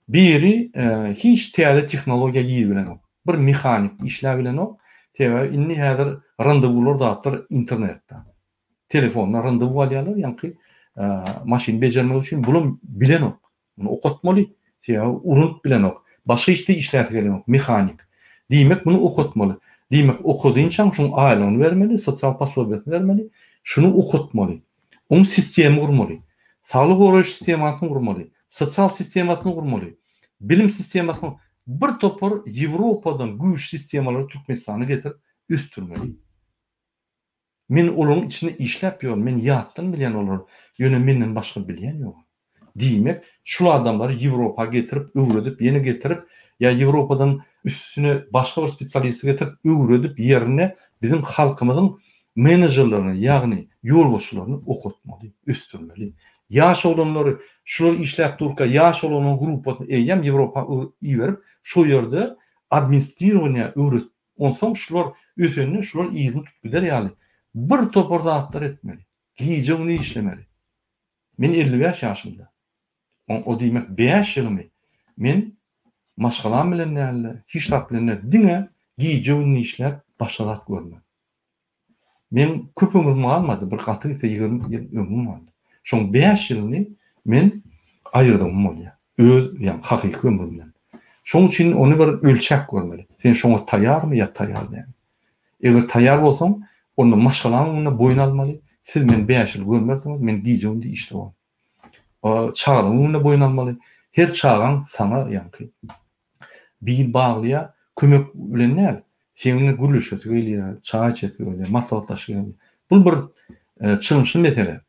biri hiç täze tehnologiýa giýip bilen ok. Bir mehanik işläp bilen ok. Sebäbi inni häzir randevular dağıtır internette. Telefonla randevu alýarlar, ýa-ni maşin bejermek üçin bunu bilen ok. Bunu okutmaly. Urunup bilen ok. Başga işte işläti gelen ok, mehanik. Diýmek bunu okutmaly. Diýmek okudyňça şoň aýlany bermeli, sosial pasobiýet vermeli, şunu okutmaly. Onu sistemi gurmaly. Saglyk goraýyş sistematyny gurmaly, sosial sistematyny gurmaly. Bilim sistematyny bir topar Ýewropadan güýç sistemalary Türkmenistana getirip üstürmeli. Men olaryň içinde işläp ýör, men ýatdym bilen olar. Ýöne menden başga bilýän ýok. Diýmek, şu adamlary Ýewropa getirip, öwredip, ýene getirip, ýa Ýewropadan üstüne başga bir spesialist getirip, öwredip ýerine bizim halkymyzyň menejerlerini, ýagny ýolbaşçylaryny okutmaly, üstürmeli. Ýaş olanlary, şular işläp durka, ýaş olanyň grupasyny eýem Ýewropa iýerip, şu ýerde administrowaniýa öwret. Onsoň şular ösünni, şular iýini tutup gider ýaly. Bir topar zatlar etmeli. Giýjegini işlemeli. Men 55 ýaşymda. O diýmek 5 ýylymy men maşgalan bilen näle, hiç zat bilen näle diňe giýjegini işläp başga zat görmem. Men köp ömrüm almady, bir gaty ise 20 ýyl ömrüm aldy. Şoň 5 ýylyny men aýırdym bolýa. Öz, ýa hakyky ömrümden. Şoň üçin onu bir ölçek görmeli. Sen şoňa taýarmy ýa taýar däl. Eger taýar bolsaň, onu maşgalanyna boyun almaly. Siz men 5 ýyl görmersiňiz, men giýjegimdi işlewem. O çağanyna boyun almaly. Her çağan sana ýa-ni bir baglyya kömek bilen näl? Seninle gülüşeti öyle, çay içeti öyle, maslahatlaşy öyle. Bu bir çılmışlı mesele.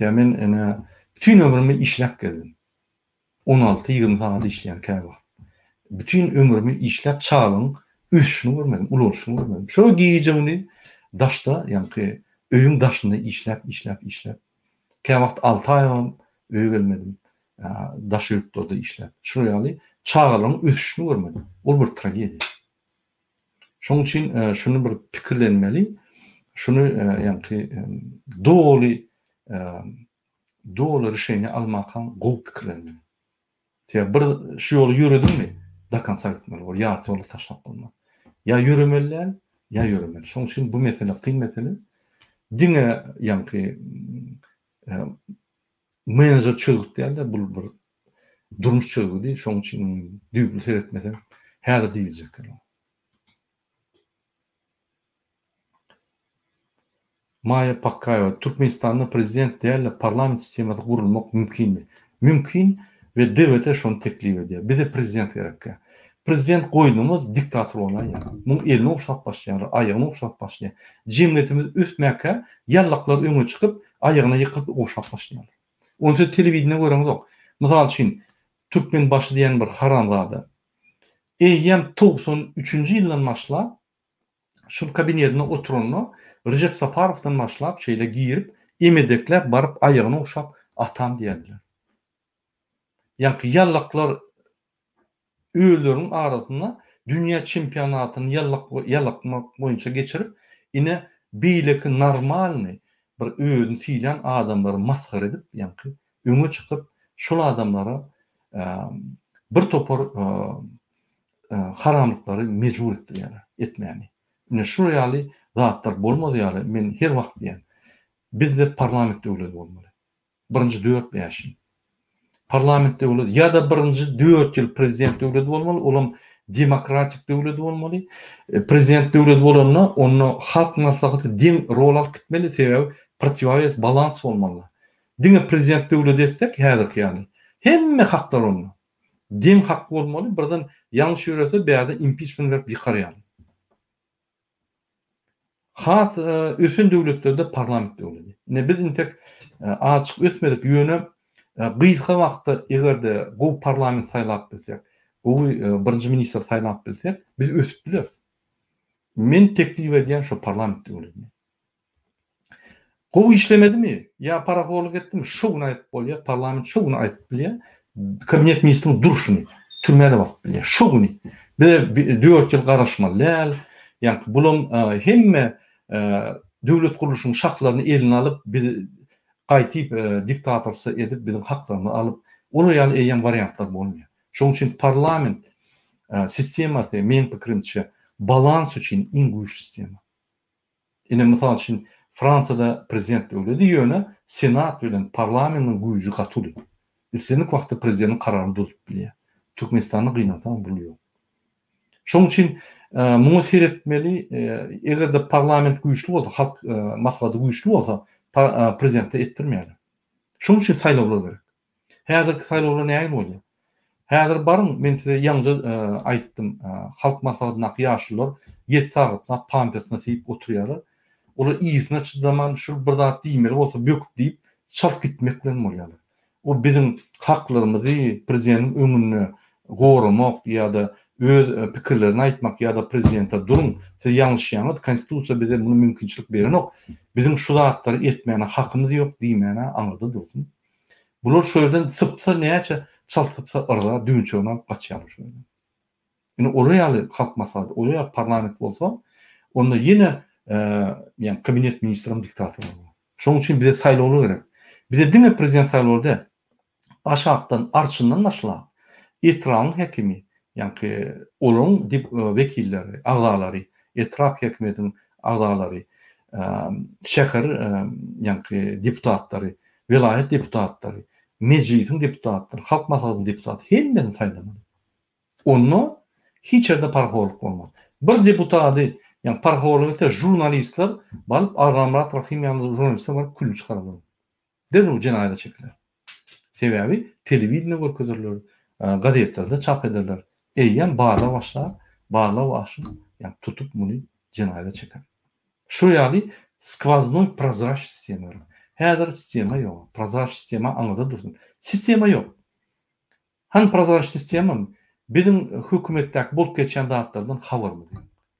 Men bütün ömrümü işläp geldim. 16-20 saat işleyen käbä. Bütün ömrümü işläp çağın üstüni görmedim, uluşyny görmedim. Şo giýjegini daşda, ýa-ni öýüň daşynda işläp. Käbä 6 aýam öýe gelmedim. Daş ýurtlarda işläp. Şo ýaly çağlaryň üstüni görmedim. Ol bir tragediýa. Şoň üçin şunu bir pikirlenmeli. Şunu ýa-ni dogry şeýni almakan gowy pikirlenmeli. Bir şu ýoly ýüredimmi? Dakansa gitmeli, ol ýarty ýoly taşlap bolmaly. Ya ýüremeliler, ya ýüremeli. Şoň üçin bu mesele kyn mesele. Diňe ýa-ni menejer çögüp diýerler, bu bir durmuş çögüdi. Şoň üçin düýgül seretmesem, häzir diýiljek. Maya Pakayeva, Türkmenistan'da prezident değerli parlament sistemati kurulmak mümkün mü? Mümkün ve devlete şunu teklif ediyor. Bize prezident gerek. Prezident koyduğumuz diktatör olan ya. Bunun eline okşap başlayan, ayağına okşap başlayan. Cemiyetimiz üstmeke yallaklar önüne çıkıp ayağına yıkıp okşap başlayan. Onun için televizyonda görüyoruz yok. Misal için Türkmen başı diyen bir haramzade. Eyyem 93. yıldan başla şu kabinetine oturunu Recep Saparov'dan başlap şeyle giyirip emedekler barıp ayağını okşap atam diýerdiler. Yani yallaklar öýlerin arasyna dünya çempionatyny yallakmak boýunça geçirip ine beýleki normalny bir öýüni filan adamlary maskara edip yani öňe çykyp şol adamlara bir topar haramlyklary mejbur etdiler etmäni. Ine şu ýaly zatlar bolmady ýaly men her wagt diýen. Bizde parlament döwleti bolmaly. Birinji 4 ýaşy. Parlament döwleti ýa-da birinji 4 ýyl prezident döwleti bolmaly, olam demokratik döwleti bolmaly. Prezident döwleti bolanda onu halk maslahaty diň rol alyp gitmeli, sebäbi protiwawes balans bolmaly. Diňe prezident döwleti etsek häzirki ýaly hemme haklar onu. Diň hak bolmaly, birden ýalňyş ýörese bäde impeachment berip ýykarýar. Has ösün döwletlerde parlament döwleti. Ne biz intek açyk ösmedik ýöne gysga wagtda egerde bu parlament saýlap bilsek, bu birinji minister saýlap bilsek, biz ösüp bileriz. Men teklif edýän şu parlament döwleti. Bu işlemedimi? Ya paraholuk etdimi? Şu gün aýyp bolýar, parlament şu gün aýyp bilýär. Kabinet ministriniň duruşuny türmede basyp bilýär. Şu gün bir 4 ýyl garaşmaly. Yani bulun hemme devlet kuruluşunun şartlarını eline alıp bir qaytyp diktatorsa edip bizim haklarını alıp onu ýaly eýen variantlar bolmuyor. Şoň üçin parlament sistematy men pikirimçe balans üçin iň güýçlü sistema. Ine misal üçin Fransada prezident öyle diýene senat bilen parlamentin güýji gatyly. Üstelik wagtda prezidentin kararyny bozup bilýär. Türkmenistanyň gynatan bulýar. Şoň üçin muňu seretmeli, egerde parlament güýçli bolsa, halk maslahady güýçli bolsa, prezidentde etdirmeýärler. Şoň üçin saýlawlar gerek. Häzirki saýlawlar näme bolýar? Häzir barın, men size ýalňyja aýtdym, halk maslahatyna ýaşlylar 7 sagatla pampesine seyip oturýarlar. Olar iýisine çydaman şu bir zat diýmeli bolsa böküp diýip çalyp gitmek bilen bolýarlar. O bizim haklarymyzy prezidentiň öňünde goramak ýa-da öz pikirlerini aýtmak ýa-da prezidente durun, siz ýalňyşýaňyz, konstitusiýa bize bunu mümkinçilik berenok. Bizim şu zatlary etmäne hakymyz ýok diýmäne aňyrda dursun. Bular şu ýerden sypsa näçe çaltypsa arada düňçöňden gaçýar şu ýerden. Ine oraya halk maslahaty, oraya parlament bolsa, onda ýene yani kabinet ministrinin diktatörü. Şoň üçin bize saýlawlar gerek. Bize diňe prezident saýlawlarda aşağıdan arçından başla. Etrafın hekimi, yani onun vekilleri, ağaları, etraf hekimiyetinin ağaları, şehir yani deputatları, vilayet deputatları, meclisin deputatları, halk maslahatının deputatı hemden saylanmalı. Onu hiç yerde parahorluk olmaz. Bir deputatı yani parahorlukta jurnalistler balıp aramlar trafim yanında jurnalistler var külü çıkarılır. Derhal cinayete çekilir. Sebebi televizyonda görkezirler, gazetelerde çap ederler. Eýen bağla başlar, bağla başın yani tutup bunu cinayete çeker. Şu yani skvoznoy prozraç sistemi var. Häzir sistema yok. Prozraç sistema anlada dursun. Sistema yok. Han prozraç sistema bizim hökümetdäki bolup geçen zatlardan habarmy?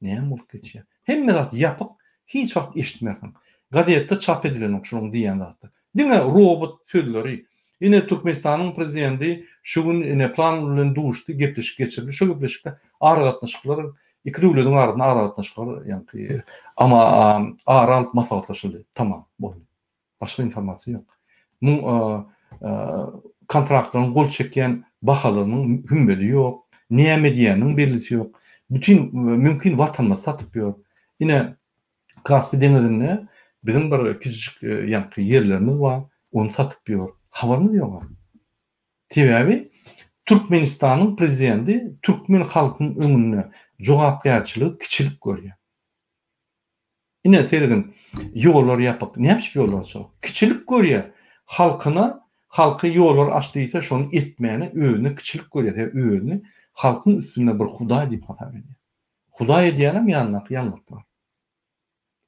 Näme bolup geçýär? Hemme zat ýapyk, hiç wagt eşitmersiň. Gazetede çap edilen şonuň diýen zatlar. Diňe robot sözleri. Yine Türkmenistan'ın prezidenti şu gün plan bilen duşdy, gepleşik geçirdi. Şu gepleşikde ara gatnaşyklar, iki döwletiň arasynda ara gatnaşyklar, yani ama ara alyp maslahatlaşyldy. Tamam, boldy. Başka informasiýa ýok. Bu kontraktlaryň gol çekýän bahalarynyň hümbeli ýok, näme diýeniň belgisi ýok. Bütün mümkin watanlar satyp ýör. Yine Kaspy deňizinde bizim bir küçük yani yerlerimiz var, onu satyp ýör. Habarmy ýok. Sebebi Türkmenistan'ın prezidenti Türkmen halkynyň öňünde jogapkärçiligi kiçilik görýär. Ine teredim ýollar ýapyk, näçe ýollar çok. Kiçilik görýär. Halky ýollar açdysa şonu etmäni özüne kiçilik görýär. Özüni halkyň üstünde bir Hudaý diýip hatap edýär. Hudaý diýenem ýanlak var.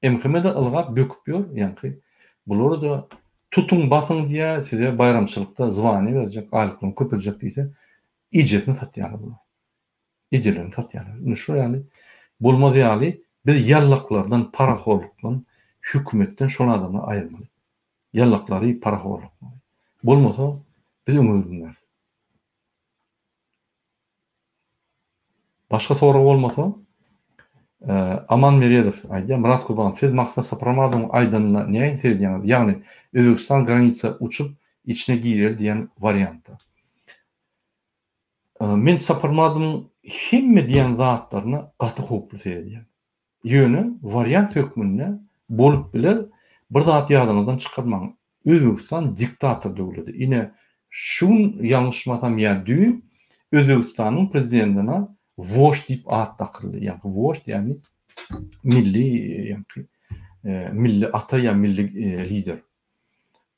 Emkemede ılgap böküp ýör, yani bular da tutun basın diye size bayramçılıkta zıvani verecek, aylıklarını köpülecek deyse icretini satýarlar bular. İcretlerini satýarlar. Şu yani bolmaz ýaly biz yallaklardan, paraholukdan, hükümetten şol adamy aýyrmaly. Yallaklary paraholuk. Bolmasa biz öňüňizler. Başka soru bolmasa Aman Meredov aýdýar, Murat Gurban, siz maksat Saparmadyň aýdynyna näme serýäňiz? Ýagny Özbekistan granitsa uçup içine girer diýen variantda. Men Saparmadyň hemme diýen zatlaryny gaty hukukly serýär. Ýöne variant hökmünde bolup biler, bir zat ýadyndan çykarmaň. Özbekistan diktator döwleti. Ine şun ýalňyşmasam ýa-da Özbekistanyň prezidentine voş diýip at takyldy. Yani voş yani milli yani milli ata ya milli lider.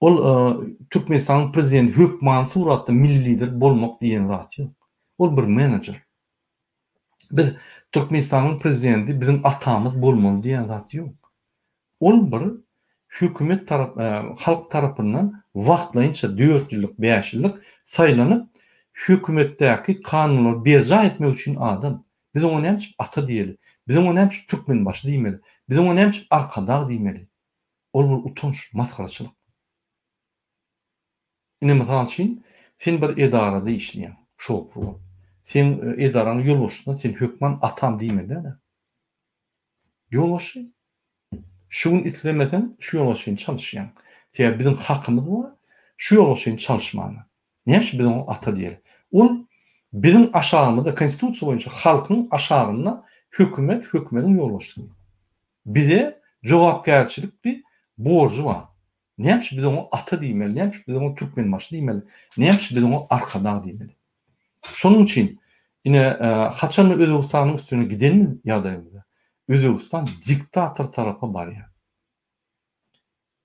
Ol Türkmenistan'ın prezidenti hökman suratda milli lider bolmak diýen zat ýok. Ol bir menajer. Biz Türkmenistan'ın prezidenti bizim atamız bolmaly diýen zat ýok. Ol bir hökümet halk tarapyndan wagtlaýynça 4 ýyllyk 5 ýyllyk saýlanyp hükümetteki kanunları berca etmek için adam. Biz onu hem ata diýeli. Biz onu hem Türkmen başı diýmeli. Biz onu hem arkadar diýmeli. Ol bir utanç, maskaraçylyk. Ine misal üçin sen bir edarada işleýän, şopru. Sen edaranyň ýolbaşçysyna sen hökman atam diýmeli. Ýolbaşçy. Şunu islemeden şu ýolbaşçyny çalışýan. Sebebi bizim hakymyz var. Şu ýolbaşçyny çalışmagy. Näçe biz onu ata diýeli. Ol bizim aşağımızda konstitusiýa boýunça halkyň aşağına hökümet hökümetiň ýolbaşçysyny. Bize jogapkärçilik bir borcu var. Näme biz onu ata diýmeli, näme biz onu türkmenbaşy diýmeli, näme biz onu arkada diýmeli. Şonuň üçin ine haçan Özbegistanyň üstüne giden ýagdaýymyzda Özbegistan diktator tarapa barýar.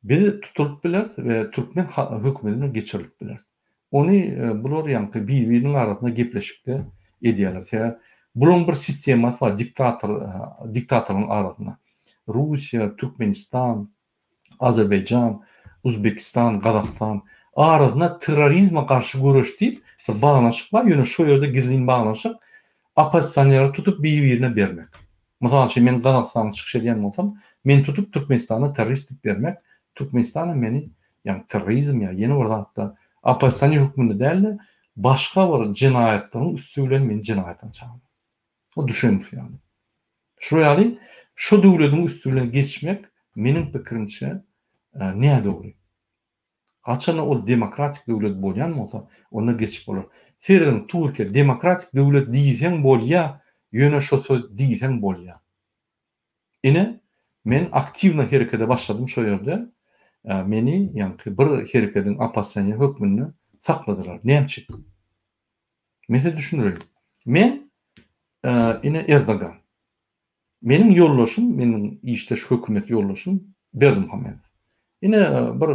Bizi tutulyp biler we türkmen hökümetine geçirilip biler. Onu bular ýanky bir-biriniň arasynda gepleşikde edýärler. Bulan bir sistemat var diktatorlaryň arasynda. Russiýa, Türkmenistan, Azerbaycan, Uzbekistan, Kazakistan arasynda terrorizme karşı görüş diýip bir bagnaşyk bar. Ýöne şu ýerde girdiň bagnaşyk oppositsioneri tutup bir-birine bermek. Mysal üçin men Kazakstanyň çykyş edýän bolsam, men tutup Türkmenistana terroristlik bermek, Türkmenistana meni ýani terrorizm ýa ýene bir zatda oppositsioner hökmünde däl, başga bir jinaýatlaryň üstüne men jinaýatdan çağırmak. O düşünüp ýani. Şu ýaly şu döwletiň üstüne geçmek meniň pikirimçe näme dogry? Haçan ol demokratik döwlet bolýan bolsa, onda geçip bolar. Serden Türkiýe demokratik döwlet diýsen bolýa, ýöne şo söz diýsen bolýa. Ine men aktivna herekete başladym şo ýerde. Meni ýanky bir hereketiň oppositsioner hökmünde sakladylar. Näme? Mesele düşünürüm. Men ine Erdogan. Meniň ýoldaşym, meniň işdeş hökümet ýoldaşym Berdimuhamedov. Ine bir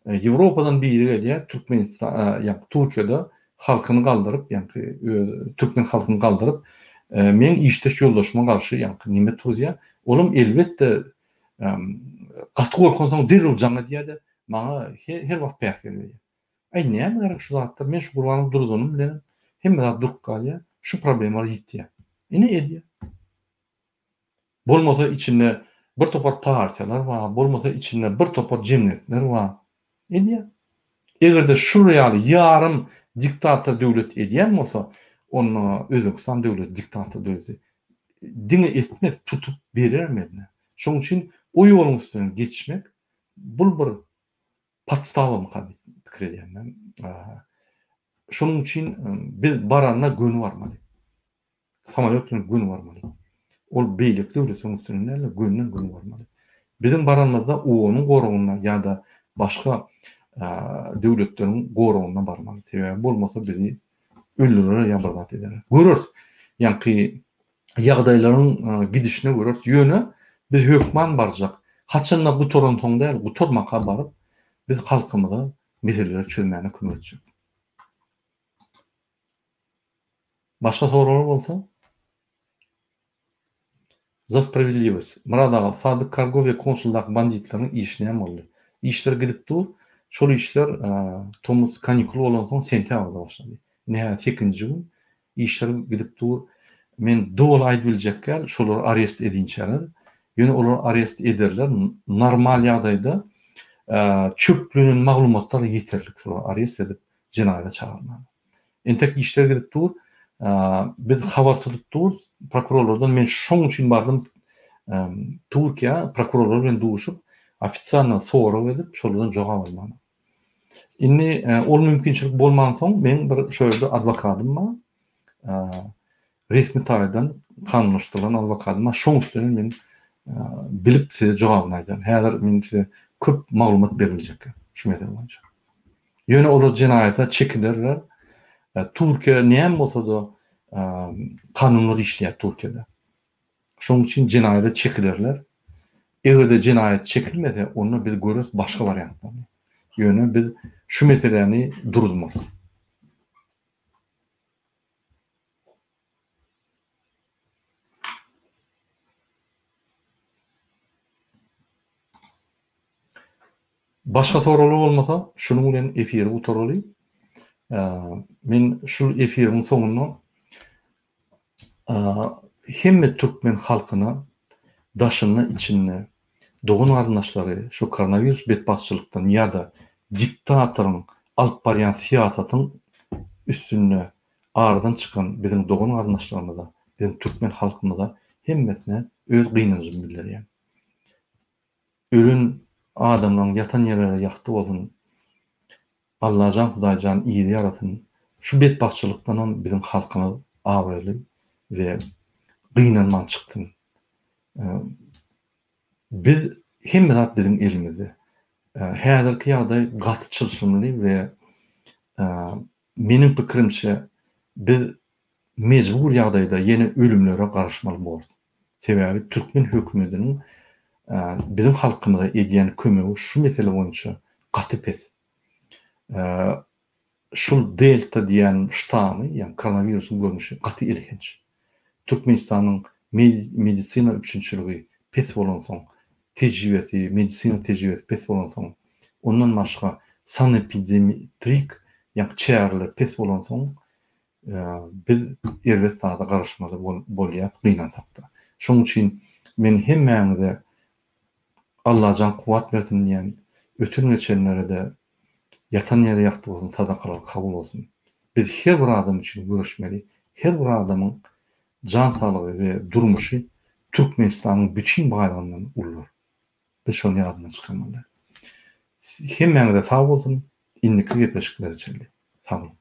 Ýewropadan biri gelýär, Türkmenistan, ýa Türkiýede halkyny galdyryp, ýa Türkmen halkyny galdyryp, men işdeş ýoldaşyma garşy ýa nime turýar? Olam elbetde gaty gorkansaň derrüw jaňa diýär-de, maňa her wagt pähk berýär. Ay näme gerek şu zatda men şu gurbanyny durdunym bilen hemme zat durup galýar. Şu problemler ýitdi. Ine edýär. Bolmasa içinde bir topar partiýalar bar, bolmasa içinde bir topar jemgyýetler bar. Edýär. Egerde şu ýaly ýarym diktator döwlet edýän bolsa, onu Özbegistan döwleti diktator döwleti diňe etmek tutup berermedi. Şoň üçin o ýoluň üstüne geçmek bul bir podstawam kady pikir edýän. Şonuň üçin biz barana gönü barmaly. Samolyotun gönü barmaly. Ol beýlik döwletiň üstüne gönünden gönü barmaly. Bizim baranmazda oňuň goragyna ýa-da başga döwletleriň goragyna barmaly. Sebäbi bolmasa bizi öldürür ýa berbat eder. Görür. Ýanky ýagdaýlaryň gidişine görür. Ýöne biz hökman barjak. Haçanda bu torontoňda bu tormaka baryp biz halkymyza meseleleri çözmäne kömek etjek. Başga soralar bolsa? За справедливость. Muradaga Sadyk Kargov we konsuldak banditlaryň işine näme boldy? İşler gidip dur. Şol işler tomuz kanikul bolan soň sentýabrda başlady. Näme 8-nji gün işler gidip dur. Men dowul aýdyp biljekler, şolary arrest edinçäler. Ýöne olar arrest ederler. Normal ýagdaýda çöplüğünün maglumatları yeterlik. Şolary arrest edip jinaýata çağırmaly. Entek işler gidip dur. Biz habar tutup dur. Prokurorlardan men şoň üçin bardym Türkiýe prokurorlar bilen duşup ofitsialna sorag edip şoldan jogap almaly. Indi ol mümkinçilik bolman soň men bir şöyle adwokatym bar. Resmi taýdan kanunlaşdyrylan adwokatym bar. Şoň üstüne men bilip size jogabyny aýdym. Häzir men size köp maglumat beriljek şu mesele boýunça. Ýöne olar jinaýata çekilerler. Türkiýe näme bolsa da kanunlar işleýär Türkiýede. Şoň üçin jinaýata çekilerler. Egerde jinaýat çekilmese, onu biz görüp başga variantlar. Ýöne biz şu meseleni durdurmaly. Başga soralar bolmasa, şunuň bilen efiri utaraly. Men şu efiriň soňunda hemme türkmen halkyna daşyny içinde dogun arnaşlary şu koronavirus betbaççylykdan ýa-da diktatoryň alyp barýan siýasatyň üstünde aradan çıkan bizim dogun arnaşlarymyzda, bizim türkmen halkymyzda hemmesine öz gynanjyny bildirýär. Ölün adamlaryň yatan ýerlere ýakty bolsun. Allahan Hudaýjan iýi ýaratyn. Şu betbaççylykdan bizim halkymyz awraly we gynanman çykdyn. Biz hem zat bizim elimizde. Häzirki ýagdaý gaty çylşymly we meniň pikirimçe biz mejbur ýagdaýda ýene ölümlere garşmaly boldy. Sebäbi türkmen hökümetiniň bizim halkymyza edýän kömegi şu mesele boýunça gaty pes. Şul delta diýen ştamy, ýani koronawirusyň görnüşi gaty ilginç. Türkmenistanyň medisina üçinçiligi pes bolan soň, tejribesi, medisina tejribesi pes bolan soň, ondan başga sanepidemiatrik ýa-ni çägler pes bolan soň, biz erwet sada garaşmaly bolýar, gynansak da. Şoň üçin men hemmäňize Allah can kuwat bersin diýen ötün geçenlere de yatan ýere ýakty bolsun, sadakalar kabul bolsun. Biz her bir adam üçin görüşmeli, her bir adamyň can sağlygy we durmuşy Türkmenistanyň bütün baýramlaryny ullar. Biz şonu ýadyna çykarmaly. Hemmäňize sag bolsun, indiki gepleşikler içinde. Sag bolun.